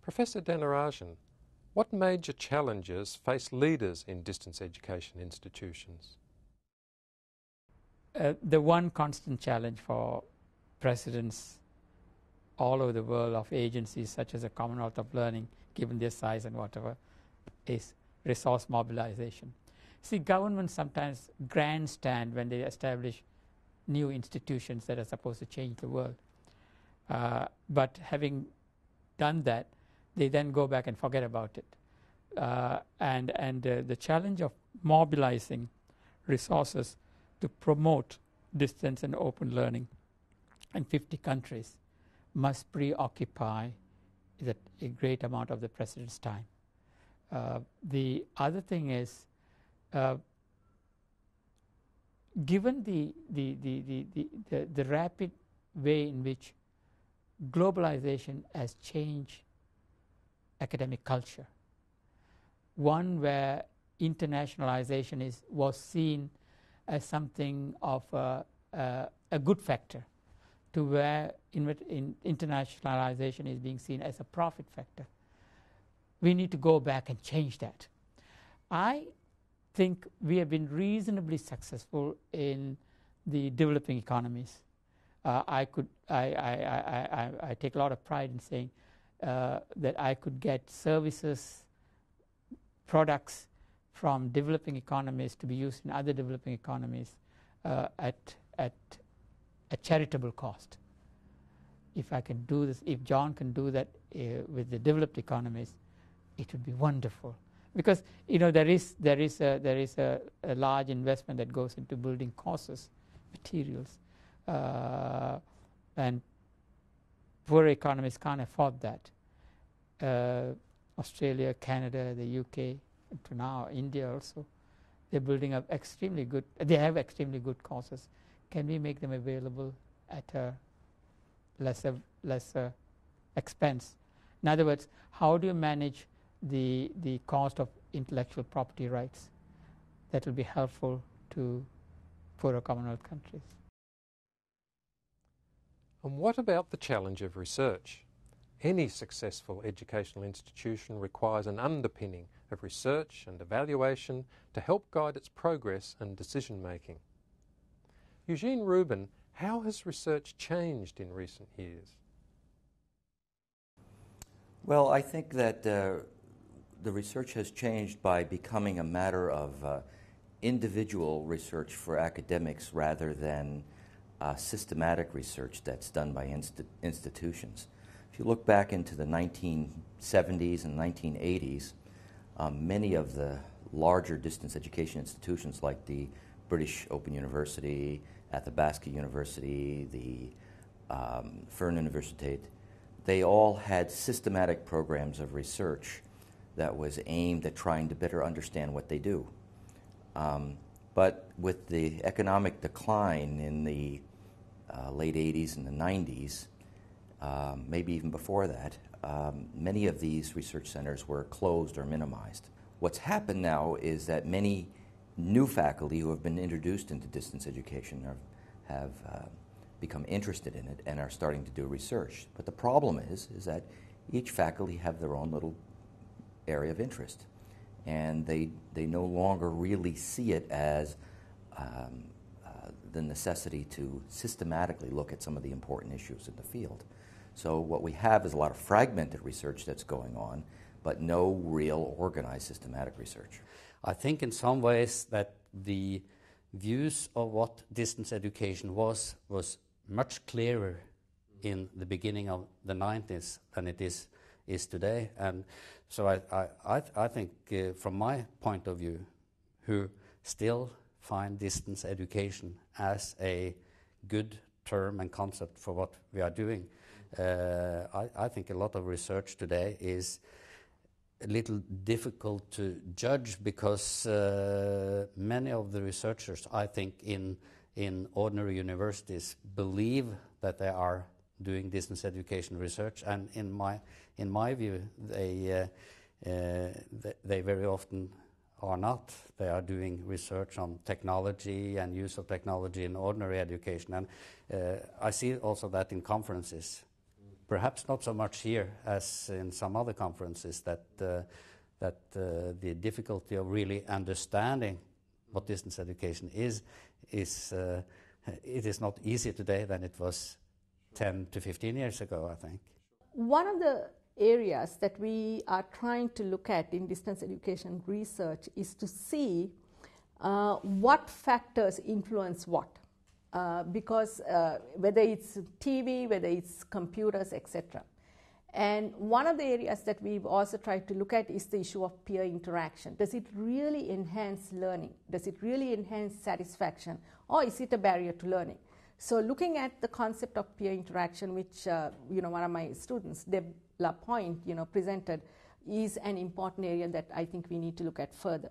Professor Dhanarajan, what major challenges face leaders in distance education institutions? The one constant challenge for presidents all over the world of agencies such as the Commonwealth of Learning, given their size and whatever, is resource mobilization. See, governments sometimes grandstand when they establish new institutions that are supposed to change the world. But having done that, they then go back and forget about it. The challenge of mobilizing resources to promote distance and open learning in 50 countries must preoccupy a great amount of the president's time. The other thing is, given the rapid way in which globalization has changed academic culture, one where internationalization was seen as something of a good factor, to where internationalization is being seen as a profit factor. We need to go back and change that. I think we have been reasonably successful in the developing economies. I take a lot of pride in saying that I could get services, products from developing economies to be used in other developing economies at a charitable cost. If I can do this, if John can do that with the developed economies, it would be wonderful. Because there is a large investment that goes into building courses, materials, and poor economies can't afford that. Australia, Canada, the UK, to now India also, they're building up extremely good. They have extremely good courses. Can we make them available at a lesser expense? In other words, how do you manage the cost of intellectual property rights? That will be helpful to poorer Commonwealth countries. And what about the challenge of research? Any successful educational institution requires an underpinning of research and evaluation to help guide its progress and decision making. Eugene Rubin, how has research changed in recent years? Well, I think that the research has changed by becoming a matter of individual research for academics rather than systematic research that's done by institutions. If you look back into the 1970s and 1980s, many of the larger distance education institutions like the British Open University, Athabasca University, the Fern Universiteit, they all had systematic programs of research that was aimed at trying to better understand what they do. But with the economic decline in the late 80s and the 90s, maybe even before that, many of these research centers were closed or minimized. What's happened now is that many new faculty who have been introduced into distance education have become interested in it and are starting to do research. But the problem is that each faculty have their own little area of interest, and they no longer really see it as the necessity to systematically look at some of the important issues in the field. So what we have is a lot of fragmented research that's going on, but no real organized systematic research. I think in some ways that the views of what distance education was much clearer in the beginning of the 90s than it is today. And so I think from my point of view, who still find distance education as a good term and concept for what we are doing, I think a lot of research today is a little difficult to judge because many of the researchers, I think, in ordinary universities believe that they are doing distance education research, and in my view, they very often are not. They are doing research on technology and use of technology in ordinary education, and I see also that in conferences. perhaps not so much here as in some other conferences, that the difficulty of really understanding what distance education is it is not easier today than it was 10 to 15 years ago, I think. One of the areas that we are trying to look at in distance education research is to see what factors influence what. Because whether it's TV, whether it's computers, etc. And one of the areas that we've also tried to look at is the issue of peer interaction. Does it really enhance learning? Does it really enhance satisfaction? Or is it a barrier to learning? So looking at the concept of peer interaction, which one of my students, Deb LaPointe, presented, is an important area that I think we need to look at further.